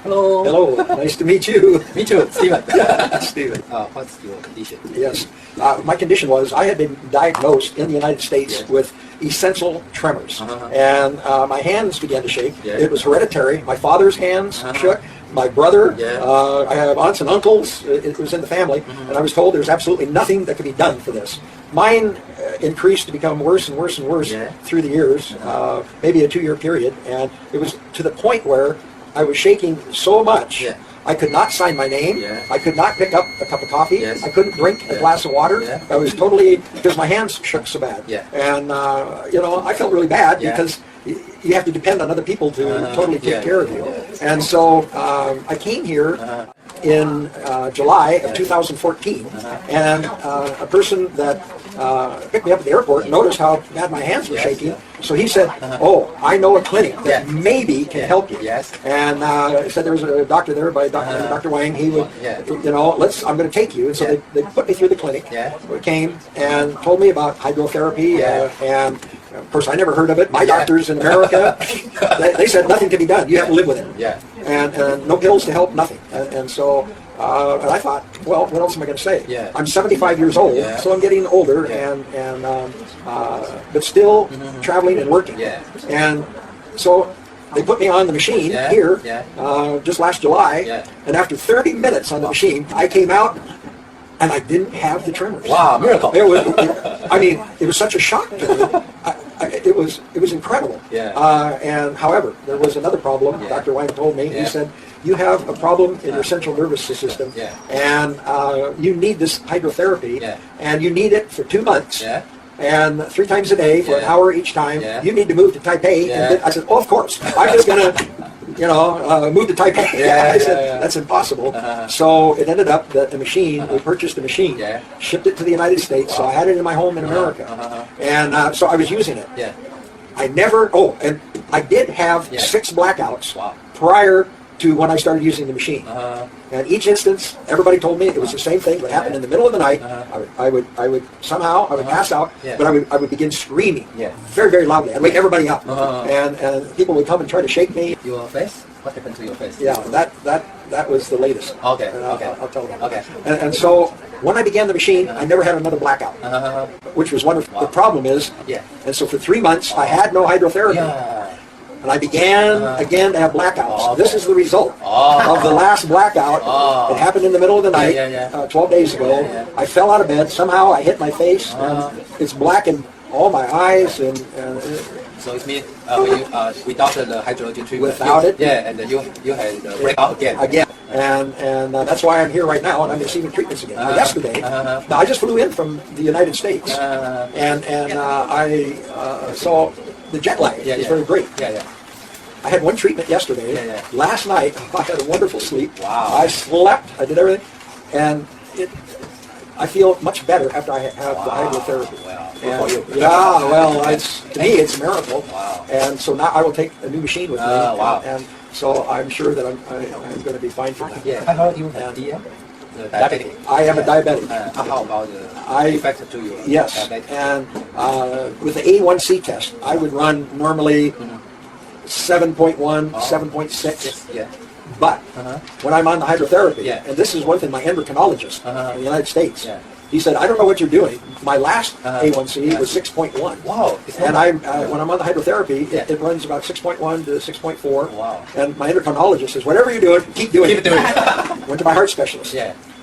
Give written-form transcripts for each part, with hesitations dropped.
Hello. Hello, nice to meet you. Me too, Stephen. Stephen. What's your condition? Yes, my condition was I had been diagnosed in the United States with essential tremors, and my hands began to shake. Yeah. It was hereditary. My father's hands shook. My brother, Yeah. I have aunts and uncles. It was in the family, and I was told there's absolutely nothing that could be done for this. Mine increased to become worse and worse and worse through the years, maybe a 2-year period, and it was to the point where I was shaking so much. I could not sign my name. I could not pick up a cup of coffee. I couldn't drink a glass of water. I was totally, because my hands shook so bad. And, I felt really bad because you have to depend on other people to totally take care of you. And so I came here in July of 2014, and a person that picked me up at the airport noticed how bad my hands were shaking. So he said, "Oh, I know a clinic that maybe can help you." And said there was a doctor there by Dr. Wang. He would, I'm going to take you. And so they put me through the clinic. Came and told me about hydrotherapy, and of course I never heard of it. My doctors in America, they said nothing can be done. You have to live with it. And no pills to help, nothing. And so. And I thought, well, what else am I going to say? I'm 75 years old, so I'm getting older, but still traveling and working. And so they put me on the machine here just last July, and after 30 minutes on the machine, I came out and I didn't have the tremors. Wow, miracle! It was such a shock to me. It was incredible. And however, there was another problem. Dr. Wang told me. He said, "You have a problem in your central nervous system, and you need this hydrotherapy, and you need it for 2 months, and 3 times a day for an hour each time. You need to move to Taipei." And I said, "Oh, of course. I'm just going to, move to Taipei." I said, "That's impossible." So it ended up that we purchased the machine, shipped it to the United States. So I had it in my home in America, and so I was using it. And I did have 6 blackouts prior to when I started using the machine. And each instance, everybody told me it was the same thing. It would happen in the middle of the night. I would pass out, but I would begin screaming very, very loudly. I'd wake everybody up, and people would come and try to shake me. Your face? What happened to your face? Yeah, that was the latest. Okay. I'll tell them. Okay. And so when I began the machine, I never had another blackout, which was wonderful. The problem is, and so for 3 months I had no hydrotherapy. And I began again to have blackouts. This is the result of the last blackout. It happened in the middle of the night, 12 days ago. I fell out of bed. Somehow I hit my face, and it's blackened all my eyes. So it means without the hydrogen treatment. Without it? And you had the breakout again. And that's why I'm here right now, and I'm receiving treatments again. Yesterday, now I just flew in from the United States, and I saw the jet lag is very great. I had 1 treatment yesterday. Last night, I had a wonderful sleep. I slept. I did everything, and I feel much better after I have the hydrotherapy. To me, it's a miracle. And so now I will take a new machine with me. And so I'm sure that I'm going to be fine for that. I heard you have diabetic. I am a diabetic. How about the effect to you? Yes, and with the A1C test, I would run normally 7.1, 7.6. But when I'm on the hydrotherapy, and this is one thing my endocrinologist in the United States, he said, "I don't know what you're doing. My last A1C was 6.1. Wow! And when I'm on the hydrotherapy, it runs about 6.1 to 6.4. Wow! And my endocrinologist says, "Whatever you're doing, keep doing it." Went to my heart specialist.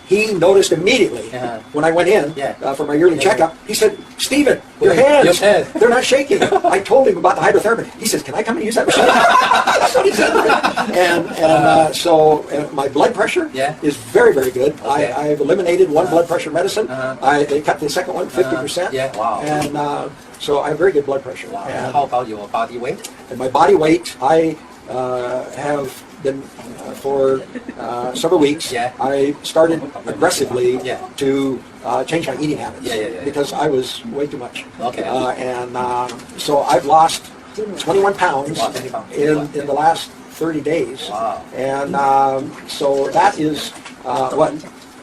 He noticed immediately when I went in for my yearly checkup. He said, "Stephen, your hands, they're not shaking." I told him about the hydrotherapy. He says, "Can I come and use that machine?" That's what he said. So my blood pressure is very, very good. I've eliminated 1 blood pressure medicine. They cut the second one 50%. And so I have very good blood pressure. And how about your body weight? And my body weight, I have been for several weeks. I started aggressively to change my eating habits because I was way too much. So I've lost 21 pounds in the last 30 days. And so that is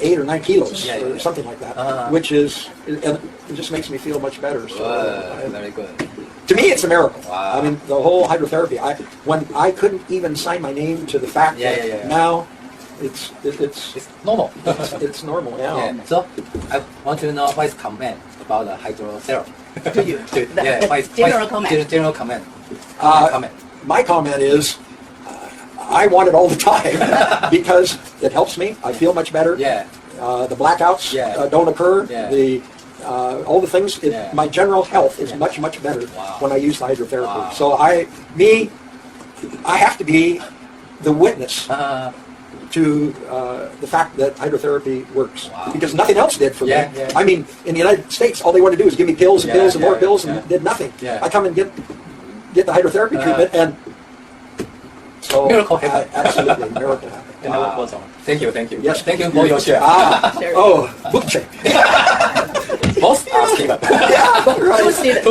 8 or 9 kilos or something like that, which is, and it just makes me feel much better. So very good. To me, it's a miracle. Wow. I mean, the whole hydrotherapy. When I couldn't even sign my name to the fact that now it's normal. it's normal now. Yeah. So I want to know what is comment about the hydrotherapy. To you. What is General comment. General comment. Uh, My comment is, I want it all the time because it helps me. I feel much better. Yeah. The blackouts don't occur. Yeah. All the things. My general health is much better when I use the hydrotherapy. Wow. So I have to be the witness to the fact that hydrotherapy works because nothing else did for me. I mean, in the United States, all they want to do is give me pills and pills and more pills and did nothing. I come and get the hydrotherapy treatment and so Miracle happened. absolutely miracle happened. Wow. Thank you. Yes, Thank you for your share. book check. Both are Steven. Yeah, right. Who's Steven?